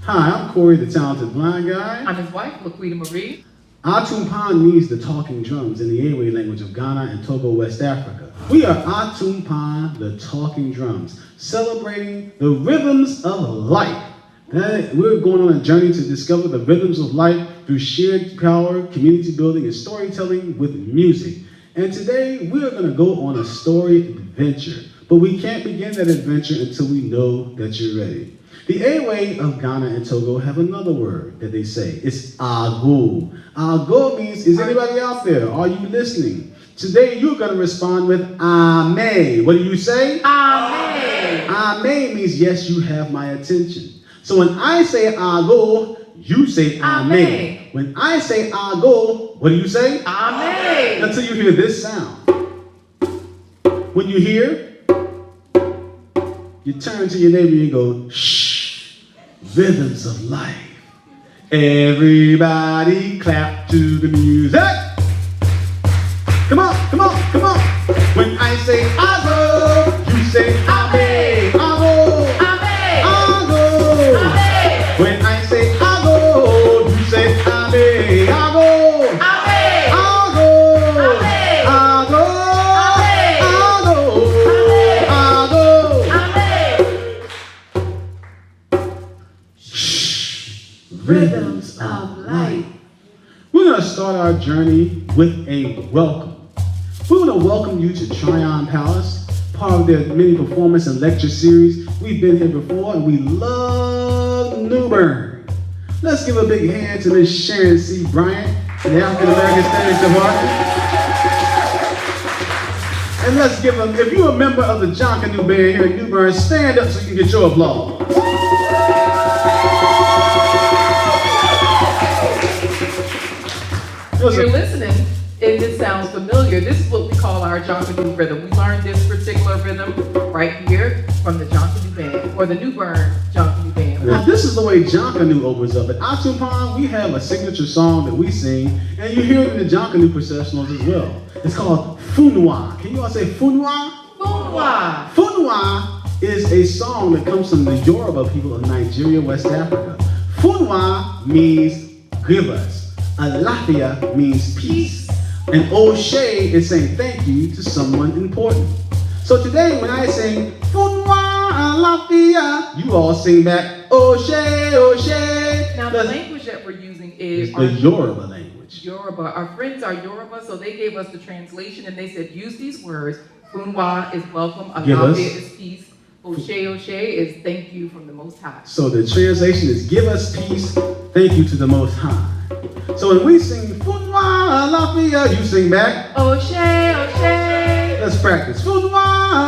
Hi, I'm Corey, the talented blind guy. I'm his wife, LaQuita Marie. Atumpan means the talking drums in the Ewe language of Ghana and Togo, West Africa. We are Atumpan, the talking drums, celebrating the rhythms of life. We're going on a journey to discover the rhythms of life through shared power, community building, and storytelling with music. And today, we're going to go on a story adventure. But we can't begin that adventure until we know that you're ready. The Ewe of Ghana and Togo have another word that they say. It's ago. Ago means, is anybody out there? Are you listening? Today, you're going to respond with ame. What do you say? Ame. Ame means, yes, you have my attention. So when I say ago, you say ame. When I say ago, what do you say? Ame. Until you hear this sound. When you hear, you turn to your neighbor and you go, shh, rhythms of life. Everybody clap to the music. Come on, come on, come on. When I say ago, you say ame. Ago, Ame. ago. Ame. When I say ago, you say ame. Ago, Ame. ago, Ame. ago, rhythms of life. We're going to start our journey with a welcome. We're going to welcome you to Tryon Palace, part of their mini performance and lecture series. We've been here before and we love New Bern. Let's give a big hand to Miss Sharon C. Bryant, the African American Studies Department. And let's give them, if you're a member of the Jonkanu Band here in New Bern, stand up so you can get your applause. If you're listening, and this sounds familiar, this is what we call our Jonkanu rhythm. We learned this particular rhythm right here from the Jonkanu Band, or the New Bern Jonkanu Band. Now, this is the way Jonkanu opens up. At Atumpan, we have a signature song that we sing, and you hear it in the Jonkanu processionals as well. It's called Funwa. Can you all say Funwa? Funwa. Funwa is a song that comes from the Yoruba people of Nigeria, West Africa. Funwa means give us. Alafia means peace. And Oshe is saying thank you to someone important. So today when I sing Funwa Alafia, you all sing back Oshe, Oshe. Now the language that we're using is the Yoruba language. Yoruba. Our friends are Yoruba, so they gave us the translation and they said use these words. Funwa is welcome, Alafia is peace. Oshe, Oshe is thank you from the Most High. So the translation is give us peace, thank you to the Most High. So when we sing Funwa Alafia, you sing back Oshe, Oshe. Let's practice. Funwa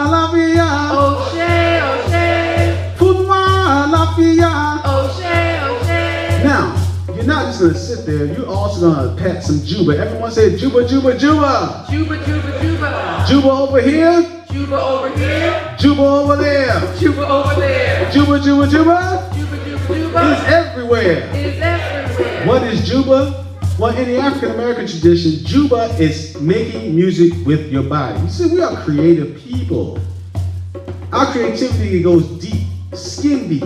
Alafia. Oshe, Oshe. Funwa Alafia. Oshe, Oshe. Now, you're not just going to sit there, you're also going to pat some Juba. Everyone say Juba, Juba, Juba. Juba, Juba, Juba. Juba over here. Juba over here. Juba over there. Juba over there. Juba, Juba, Juba. Juba, Juba, Juba. It's everywhere. It's everywhere. What is Juba? Well, in the African American tradition, Juba is making music with your body. You see, we are creative people. Our creativity goes deep, skin deep.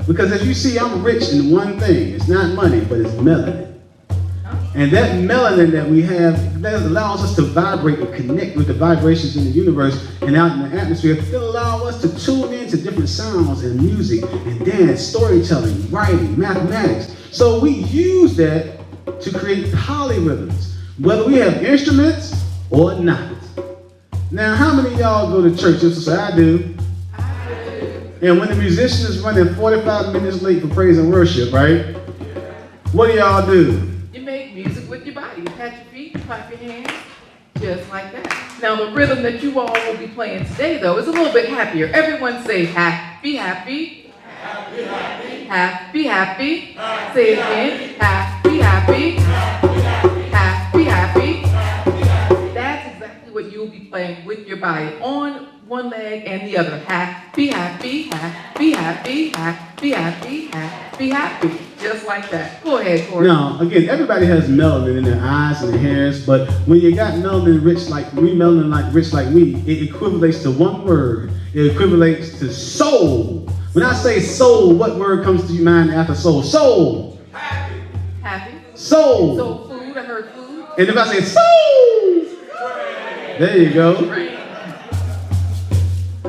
Because as you see, I'm rich in one thing. It's not money, but it's melanin. And that melanin that we have, that allows us to vibrate and connect with the vibrations in the universe and out in the atmosphere. It allows us to tune into different sounds and music and dance, storytelling, writing, mathematics. So we use that to create polyrhythms, whether we have instruments or not. Now, how many of y'all go to church? Just say, I do. And when the musician is running 45 minutes late for praise and worship, right? What do y'all do? You make music with your body. You pat your feet, you clap your hands, just like that. Now, the rhythm that you all will be playing today, though, is a little bit happier. Everyone say happy, happy. Happy, happy. Happy, happy. Say it again. Happy, happy. Happy, happy. That's exactly what you'll be playing with your body on one leg and the other. Happy, happy, happy, happy, happy, happy, happy, happy. Just like that. Go ahead, Corey. Now, again, everybody has melanin in their eyes and their hairs, but when you got melanin rich like me, it equivalates to one word. It equivalates to soul. When I say soul, what word comes to your mind after soul? Soul. Happy. Happy. Soul. Soul food, I heard food. And if I say soul, there you go.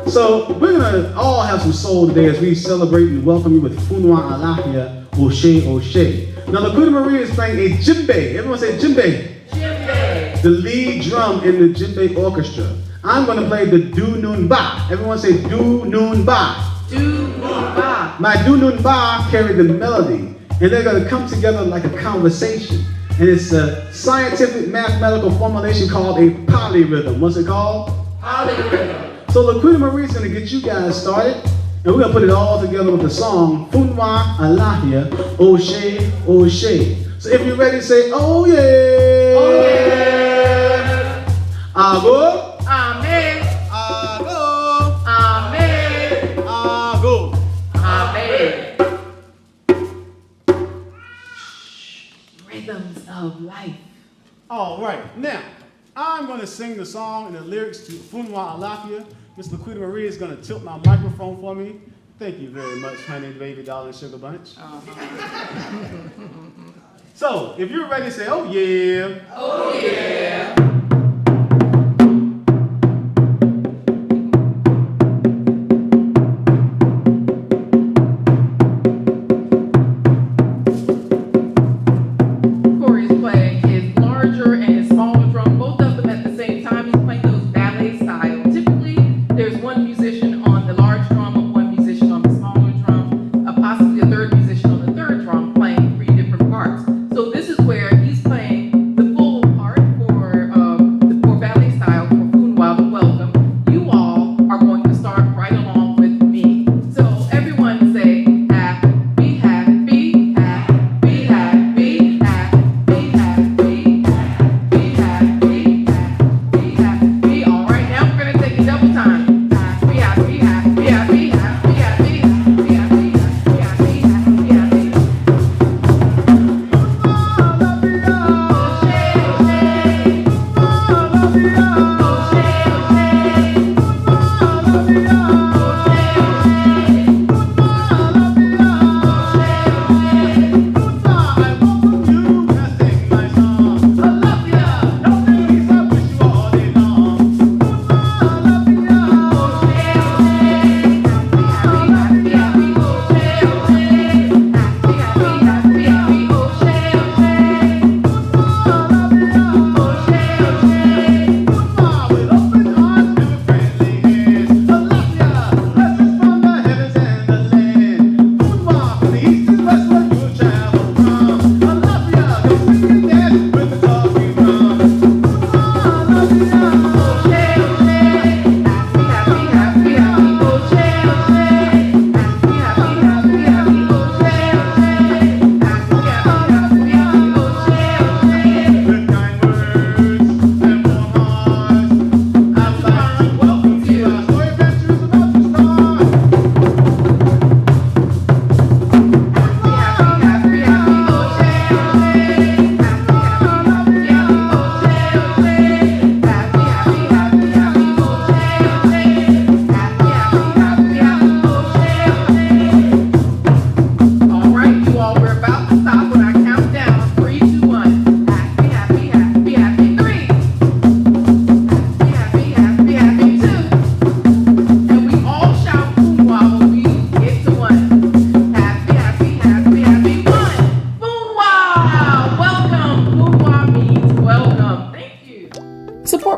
So we're gonna all have some soul today as we celebrate and welcome you with Funwa Alahia Oshe Oshe. Now LaQuita Marie is playing a djembe. Everyone say djembe. Djembe. The lead drum in the djembe orchestra. I'm gonna play the do nun ba. Everyone say do nun ba. Do nun ba. My do nun ba carry the melody, and they're gonna come together like a conversation. And it's a scientific mathematical formulation called a polyrhythm. What's it called? Polyrhythm. So LaQuita Marie is gonna get you guys started, and we're gonna put it all together with the song Funwa Alahia Oshe Oshe. So if you're ready, say oh yeah. Oh yeah. Ago. Amen. Ago. Amen. Ago. Amen. Rhythms of life. All right, now I'm going to sing the song and the lyrics to Funwa Alahia. Miss LaQuita Marie is going to tilt my microphone for me. Thank you very much, honey, baby, darling, sugar bunch. So, if you're ready, say, oh yeah. Oh yeah.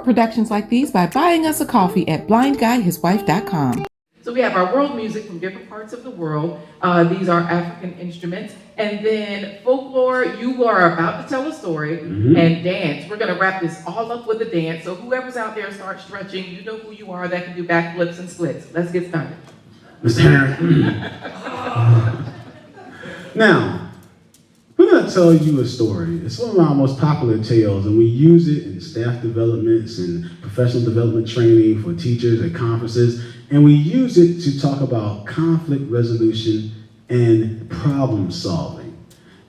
Productions like these by buying us a coffee at blindguyhiswife.com. So we have our world music from different parts of the world. These are African instruments. And then folklore, you are about to tell a story, and dance. We're going to wrap this all up with a dance. So whoever's out there, start stretching. You know who you are that can do backflips and splits. Let's get started. Mr. Harris. Now, we're going to tell you a story. It's one of our most popular tales, and we use it in staff developments and professional development training for teachers at conferences, and we use it to talk about conflict resolution and problem solving.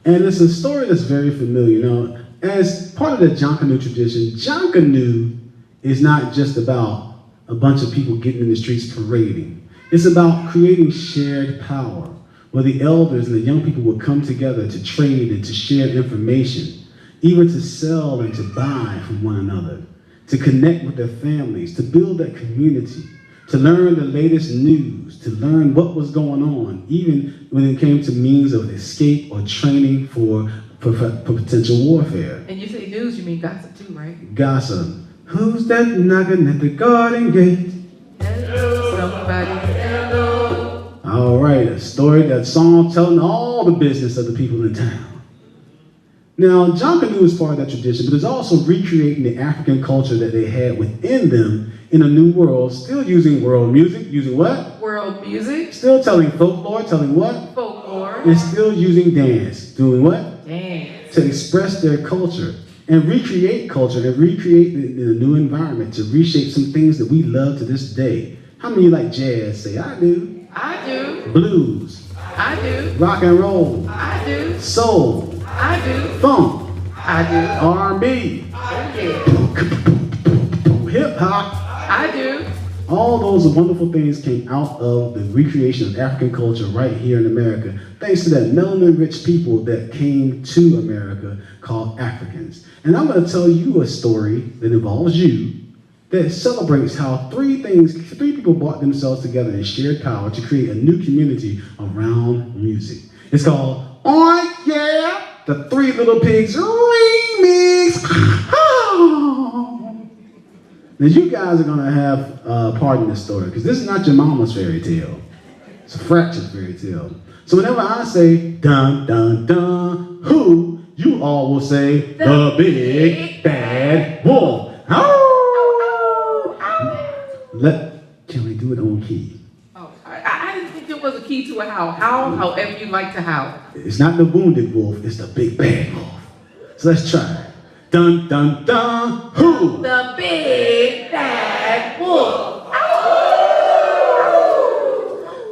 And it's a story that's very familiar. You know, as part of the Jonkanu tradition, Jonkanu is not just about a bunch of people getting in the streets parading. It's about creating shared power, where the elders and the young people will come together to trade and to share information, even to sell and to buy from one another, to connect with their families, to build that community, to learn the latest news, to learn what was going on, even when it came to means of escape or training for potential warfare. And you say news, you mean gossip too, right? Gossip. Who's that knocking at the garden gate? Hello, somebody, hello. All right, a story, that song telling all the business of the people in town. Now, Jonkanu is part of that tradition, but it's also recreating the African culture that they had within them in a new world, still using world music, using what? World music. Still telling folklore, telling what? Folklore. And still using dance, doing what? Dance. To express their culture and recreate culture and recreate the new environment, to reshape some things that we love to this day. How many of you like jazz? Say, I do. I do. Blues. I do. Rock and roll. I do. Soul. I do. Funk. I do. R&B. Oh, yeah. Hip hop. I do. All those wonderful things came out of the recreation of African culture right here in America, thanks to that melanin-rich people that came to America called Africans. And I'm going to tell you a story that involves you, that celebrates how three people brought themselves together and shared power to create a new community around music. It's called Oh Yeah, the Three Little Pigs Remix. Now you guys are gonna have part in this story, because this is not your mama's fairy tale. It's a fractured fairy tale. So whenever I say dun dun dun, who, you all will say the big bad wolf. Can we do it on key? Oh, I didn't think there was a key to a howl. Howl however you like to howl. It's not the wounded wolf, it's the big bad wolf. So let's try. Dun dun dun, who? The big bad wolf.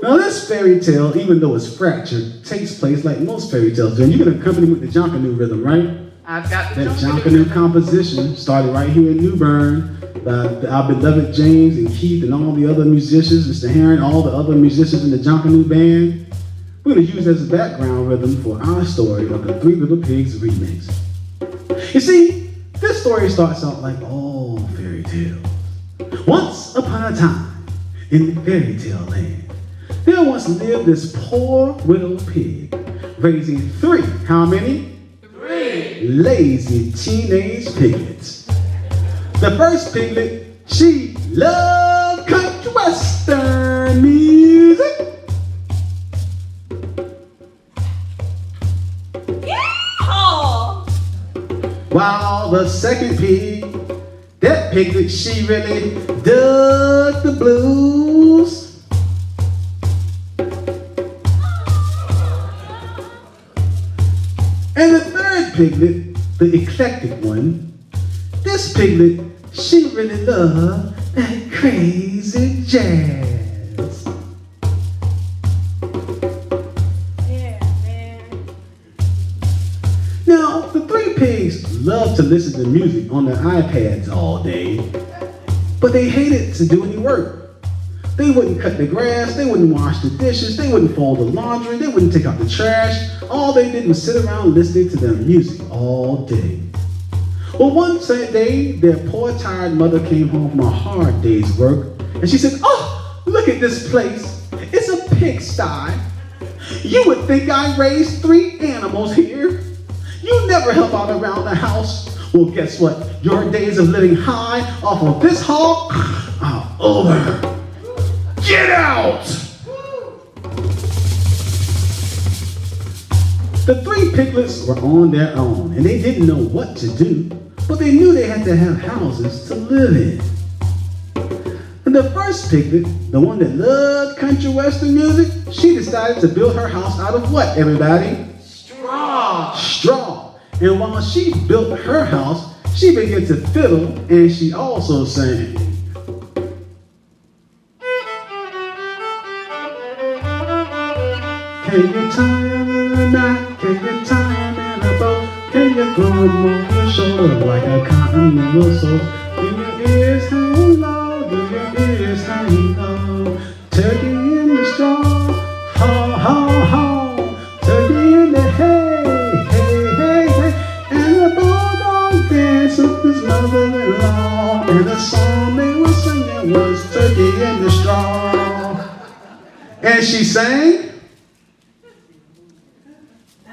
Now this fairy tale, even though it's fractured, takes place like most fairy tales do. And you can accompany with the Jonkanu rhythm, right? I've got the That Jonkanu composition started right here in New Bern by our beloved James and Keith and all the other musicians, Mr. Heron, all the other musicians in the Jonkanu band. We're going to use as a background rhythm for our story of the Three Little Pigs remix. You see, this story starts out like all fairy tales. Once upon a time, in fairy tale land, there once lived this poor widow pig, raising three, how many? Three. Lazy teenage piglets. The first piglet, she loved country western music. While the second pig, that piglet, she really dug the blues. And the third piglet, the eclectic one, this piglet, she really loved that crazy jazz. Now, the three pigs love to listen to music on their iPads all day, but they hated to do any work. They wouldn't cut the grass, they wouldn't wash the dishes, they wouldn't fold the laundry, they wouldn't take out the trash. All they did was sit around listening to their music all day. Well, one day, their poor, tired mother came home from a hard day's work, and she said, "Oh, look at this place. It's a pigsty. You would think I raised 3 animals here. You never help out around the house. Well, guess what? Your days of living high off of this hog are over. Get out!" The three piglets were on their own, and they didn't know what to do, but they knew they had to have houses to live in. And the first piglet, the one that loved country western music, she decided to build her house out of what, everybody? Straw. Straw. And while she built her house, she began to fiddle, and she also sang. Can you time in a knot? Can you time in a boat? Can you throw them over your shoulder like a continental soul? Do your ears hang low? Do your ears hang low? Turkey from the straw. And she sang.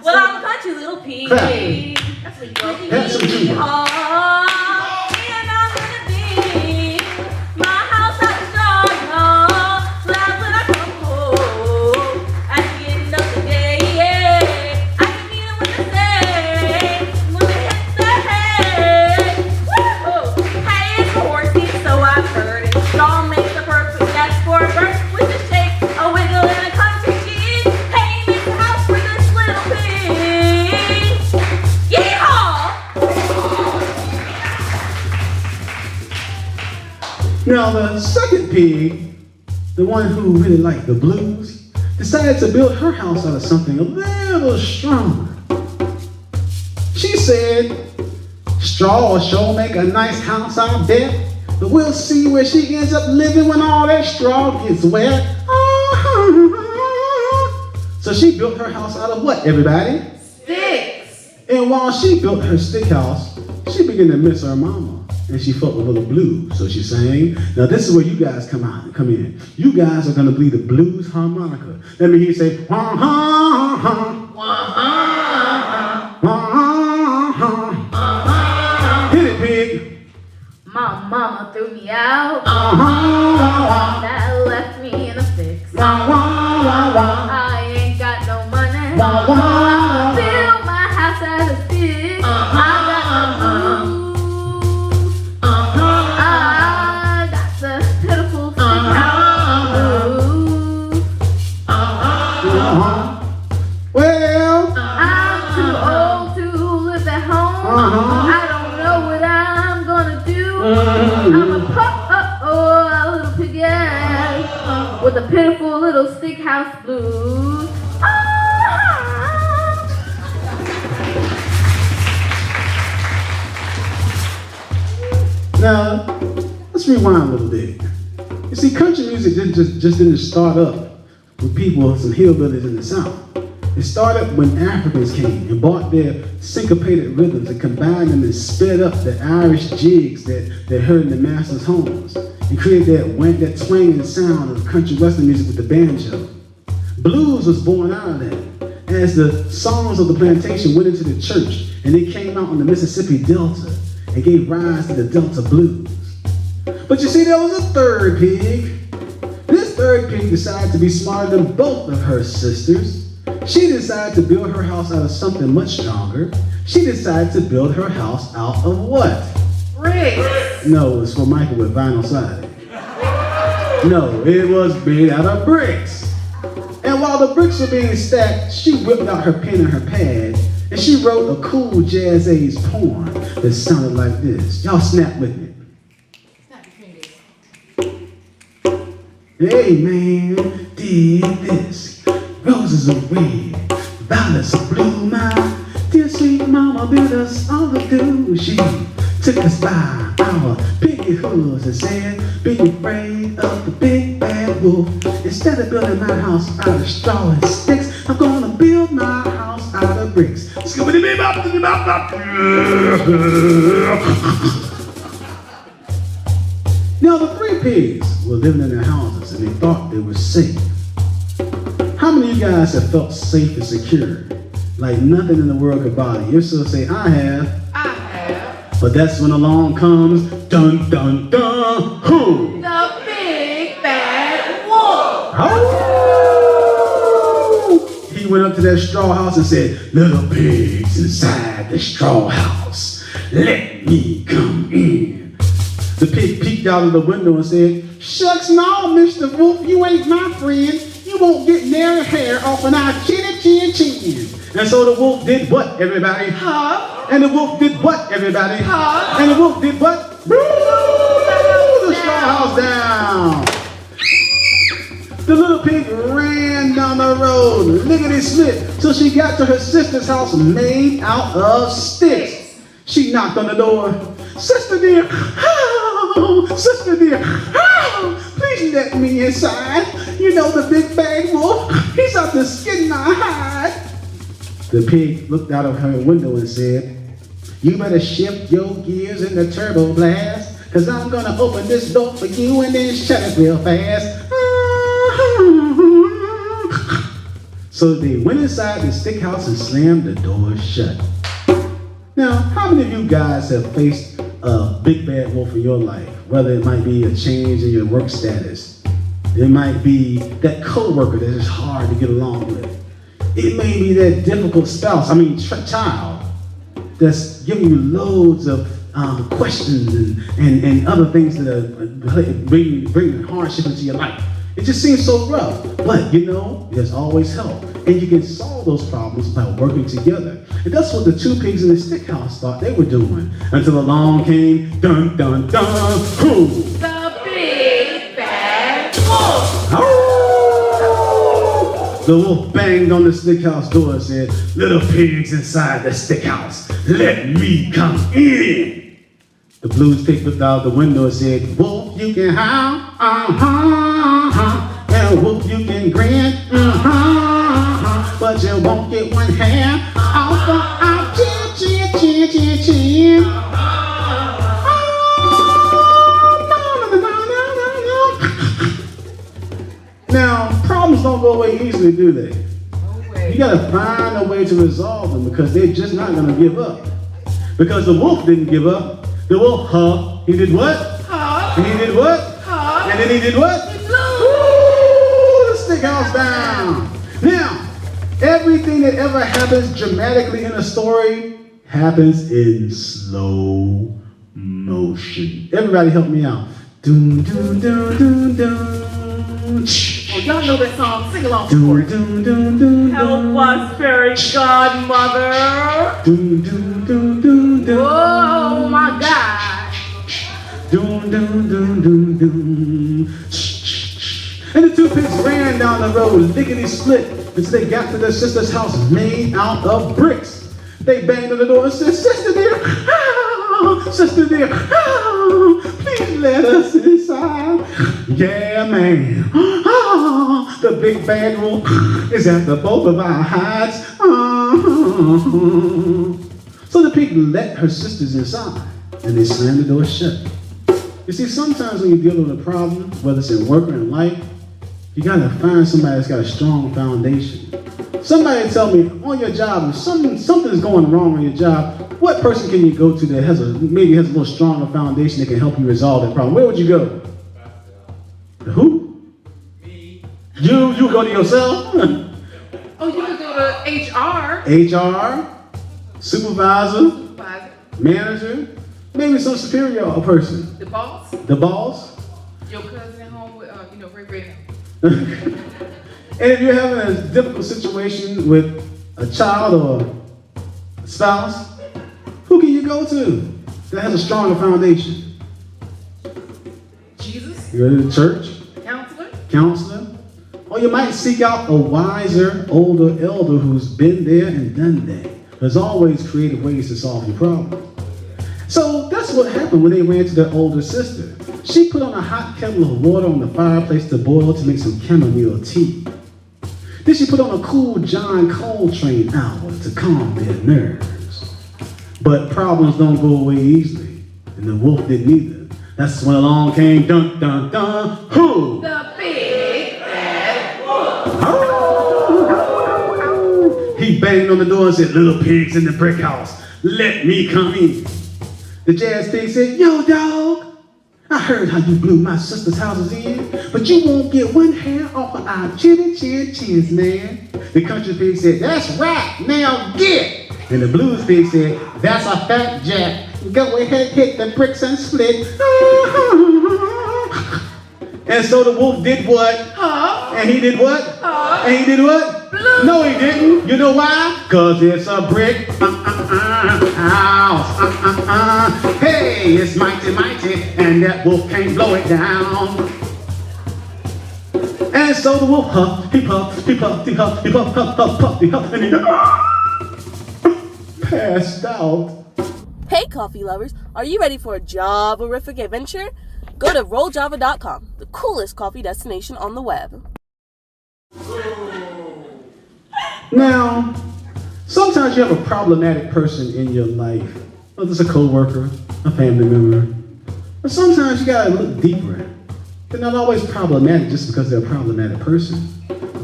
Well, I'm a country little pig. Clap. That's what you Have some juice. And I'm gonna be my house out of straw, y'all. Loud when I come home. At the end of the day, I can mean what they say. When they hit the hay. Woo! Hay is for horsey, so I've heard it. Straw makes the perfect nest for a bird. With a shake, a wiggle, and a country jig. Hay makes a house for this little pig. Yeehaw! Now the second pig, the one who really liked the blues, decided to build her house out of something a little stronger. She said, straw will sure make a nice house out there, but we'll see where she ends up living when all that straw gets wet. So she built her house out of what, everybody? Sticks. And while she built her stick house, she began to miss her mama. And she felt a little blues, so she sang. Now this is where you guys come in. You guys are gonna be the blues harmonica. Let me hear you say, wah ha ha, Wah ha wah ha ha. Hit it, pig. My mama threw me out. Wah That left me in a fix. wah wah wah. I ain't got no money. Wah wah. Build my house out of sticks. I got no blues. I got the pitiful stick house blues. Well, I'm too old to live at home. I don't know what I'm gonna do. I'm a little piggy with a pitiful little stick house blues. now let's rewind a little bit. You see, country music just didn't start up with people, some hillbillies in the South. It started when Africans came and brought their syncopated rhythms and combined them and sped up the Irish jigs that heard in the masters' homes and created that twanging sound of country western music with the banjo. Blues was born out of that as the songs of the plantation went into the church and they came out on the Mississippi Delta and gave rise to the Delta blues. But you see, there was a third pig. This third pig decided to be smarter than both of her sisters. She decided to build her house out of something much stronger. She decided to build her house out of what? bricks. No, it's for Michael with vinyl siding. No, it was made out of bricks. And while the bricks were being stacked, she whipped out her pen and her pad, and she wrote a cool jazz age poem that sounded like this. Y'all snap with me. Hey man, did this. Roses are red, violets are blue. My dear sweet mama built us all to do. She took us by our piggy hooves and said, be afraid of the big bad wolf. Instead of building my house out of straw and sticks, I'm gonna build my house out of bricks. Now the three pigs were living in their houses and they thought they were safe. How many of you guys have felt safe and secure? Like nothing in the world could bother you? If so, say, I have. I have. But that's when along comes, dun dun dun, who? The big bad wolf. Oh! He went up to that straw house and said, little pigs inside the straw house, let me come in. The pig peeked out of the window and said, shucks no, Mr. Wolf, you ain't my friend. You won't get nary hair off of our chinny chin chin. And so the wolf did what, everybody? Huff. And the wolf did what, everybody? Huff. And the wolf did what? Blew the straw house down. The little pig ran down the road, lickety-split, till she got to her sister's house made out of sticks. She knocked on the door. Sister dear, oh, sister dear, oh, please let me inside. You know the big bad wolf, he's out to skin my hide. The pig looked out of her window and said, you better shift your gears in the turbo blast. cause I'm gonna open this door for you and then shut it real fast. So they went inside the stick house and slammed the door shut. Now, how many of you guys have faced a big bad wolf in your life? Whether it might be a change in your work status, it might be that coworker that is hard to get along with. It may be that difficult spouse, child, that's giving you loads of questions and other things that are bringing hardship into your life. It just seems so rough, but there's always help. And you can solve those problems by working together. And that's what the two pigs in the stick house thought they were doing. Until along came, dun, dun, dun, who? The big bad wolf. Oh! The wolf banged on the stick house door and said, little pigs inside the stick house, let me come in. The blues pig looked out the window and said, wolf, you can howl, and wolf, you can grin, but you won't get one hair off of our chin. Now, problems don't go away easily, do they? No way. You gotta find a way to resolve them because they're just not gonna give up. Because the wolf didn't give up. The wolf, he did what? And he did what? And then he did what? Ooh, the stick house down. Now, everything that ever happens dramatically in a story happens in slow motion. Everybody help me out. Doom, doom, doom, doom, doom. Oh, y'all know that song. Sing along Doom, for it. doom, doom, doom, Help us, fairy godmother. doom, doom, doom, doom, doom. Oh my God. Doom, doom, doom, doom, doom. And the two pigs ran down the road, lickety split, until they got to their sister's house made out of bricks. They banged on the door and said, sister dear, sister dear, please let us inside. Yeah, man. The big bad wolf is after both of our hides. So the pig let her sisters inside, and they slammed the door shut. You see, sometimes when you deal with a problem, whether it's in work or in life, you gotta find somebody that's got a strong foundation. Somebody tell me on your job, if something's going wrong on your job, what person can you go to that maybe has a little stronger foundation that can help you resolve that problem? Where would you go? Who? Me. You go to yourself? Oh, you could go to HR. HR, supervisor, Supervisor. manager, maybe some superior person. The boss. The boss. Your cousin at home with, Ray. And if you're having a difficult situation with a child or a spouse, who can you go to that has a stronger foundation? Jesus. You go to the church, counselor, or you might seek out a wiser, older elder who's been there and done that. There's always creative ways to solve your problem. So that's what happened when they ran to their older sister. She put on a hot kettle of water on the fireplace to boil to make some chamomile tea. Then she put on a cool John Coltrane album to calm their nerves. But problems don't go away easily, and the wolf didn't either. That's when along came dun dun dun, who? The big bad wolf. He banged on the door and said, little pigs in the brick house, let me come in. The jazz pig said, yo dog, I heard how you blew my sister's houses in, but you won't get one hair off of our chins, man. The country pig said, that's right, now get. And the blues pig said, that's a fat jack. Go ahead, hit the bricks and split. And so the wolf did what? And he did what? And he did what? Blue. No, he didn't. You know why? Cause it's a brick house. Hey, it's mighty, mighty, and that wolf can't blow it down. And so the wolf huffed, he puffed, he puffed, he huffed, he puffed, huff, huff, puffed, he huffed, and he passed out. Hey coffee lovers, are you ready for a Java-rific adventure? Go to rolljava.com, the coolest coffee destination on the web. Now, sometimes you have a problematic person in your life. Whether it's a coworker, a family member, But sometimes you gotta look deeper. They're not always problematic just because they're a problematic person.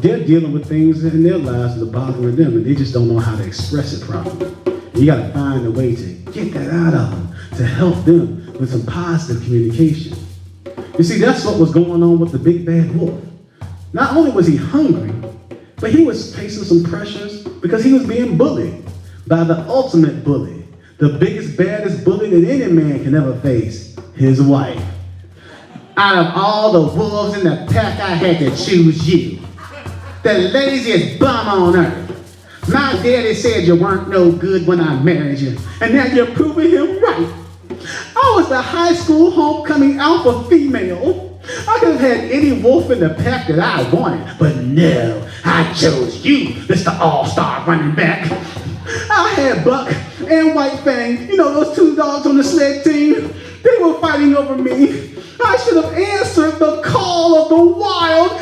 They're dealing with things in their lives that are bothering them, and they just don't know how to express it properly. And you gotta find a way to get that out of them, to help them with some positive communication. You see, that's what was going on with the big bad wolf. Not only was he hungry, but he was facing some pressures because he was being bullied by the ultimate bully, the biggest, baddest bully that any man can ever face, his wife. Out of all the wolves in the pack, I had to choose you. The laziest bum on earth. My daddy said you weren't no good when I married you, and now you're proving him right. I was the high school homecoming alpha female. I could have had any wolf in the pack that I wanted, but no, I chose you, Mr. All-Star running back. I had Buck and White Fang, you know, those two dogs on the sled team. They were fighting over me. I should have answered the call of the wild.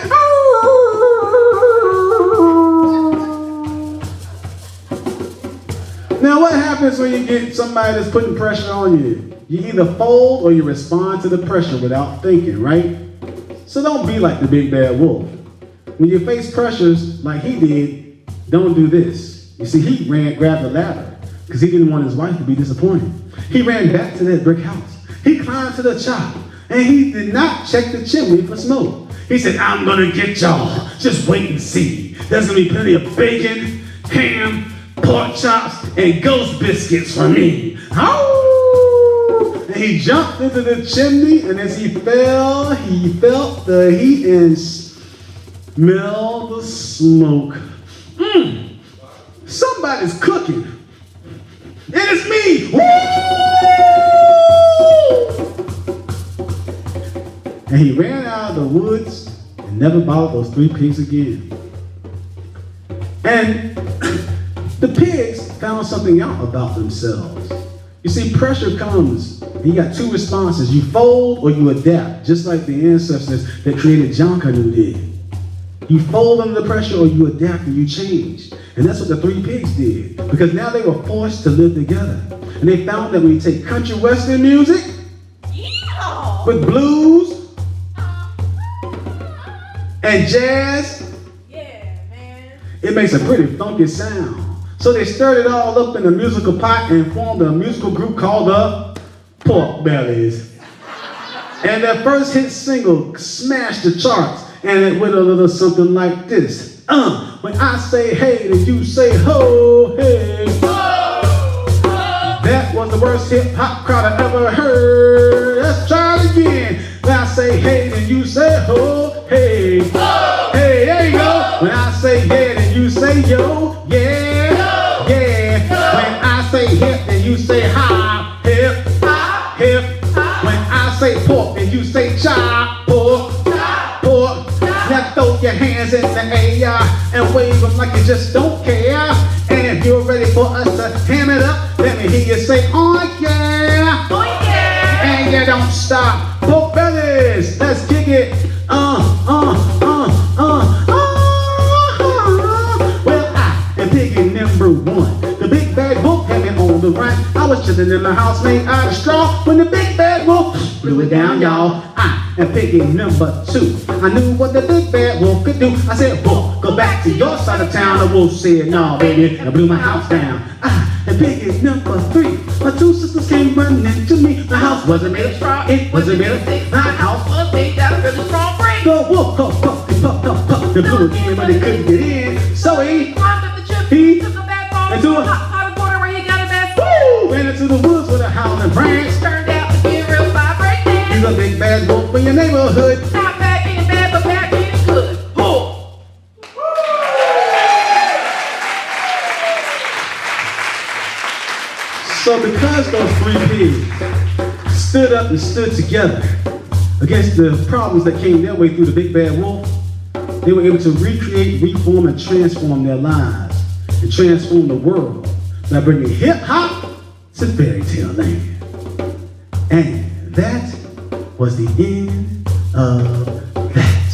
Now what happens when you get somebody that's putting pressure on you? You either fold or you respond to the pressure without thinking, right? So don't be like the big bad wolf. When you face pressures like he did, don't do this. You see, he grabbed the ladder because he didn't want his wife to be disappointed. He ran back to that brick house. He climbed to the chop, and he did not check the chimney for smoke. He said, I'm gonna get y'all. Just wait and see. There's gonna be plenty of bacon, ham, pork chops, and ghost biscuits for me. Oh! And he jumped into the chimney, and as he fell, he felt the heat and smelled the smoke. Somebody's cooking. And it's me! Woo! And he ran out of the woods and never bothered those 3 pigs again. And the pigs found something out about themselves. You see, pressure comes, and you got 2 responses. You fold or you adapt, just like the ancestors that created John Canoe did. You fold under the pressure or you adapt and you change. And that's what the 3 pigs did, because now they were forced to live together. And they found that when you take country western music with blues and jazz, it makes a pretty funky sound. So they stirred it all up in a musical pot and formed a musical group called the Pork Bellies. And their first hit single smashed the charts, and it went a little something like this. When I say hey, then you say ho, hey. Ho, ho. That was the worst hip hop crowd I ever heard. Let's try it again. When I say hey, then you say ho, hey. Ho, hey, there you go. When I say yeah, then you say yo, yeah, yo, yeah. Yo. When I say hip, then you say hop, hip, hop, hip. Hop. When I say pork, then you say chop, pork, chop, pork. Now throw your hands in the air and wave them like you just don't care. And if you're ready for us to ham it up, let me hear you say, oh yeah, oh yeah. And you don't stop. Pork bellies, let's kick it. Well, I am Piggy number 1. The big bad wolf had me on the run. I was chilling in my house made out of straw when the big bad wolf blew it down, y'all. I am Piggy number 2. I knew what the big bad wolf could do. I said, wolf, go back to your side of town. The wolf said, no, baby, and blew my house down. I am Piggy number 3. My 2 sisters came running to me. My house wasn't made of straw, it wasn't made of sticks. My house was made out of really strong bricks. The wolf puffed up and puffed up, puffed and blew again, but he couldn't get in. So he climbed up the chimney, took a bath bomb into a hot pot of water where he got a bath. Woo! Ran into the woods with a howling branch. Turned out to be a real vibrating. He's a big bad wolf in your neighborhood. Not bad being bad, but bad being good. Oh. So because those 3 pigs stood up and stood together against the problems that came their way through the big bad wolf, they were able to recreate, reform, and transform their lives and transform the world by bringing hip hop to fairy tale land. And that was the end of that.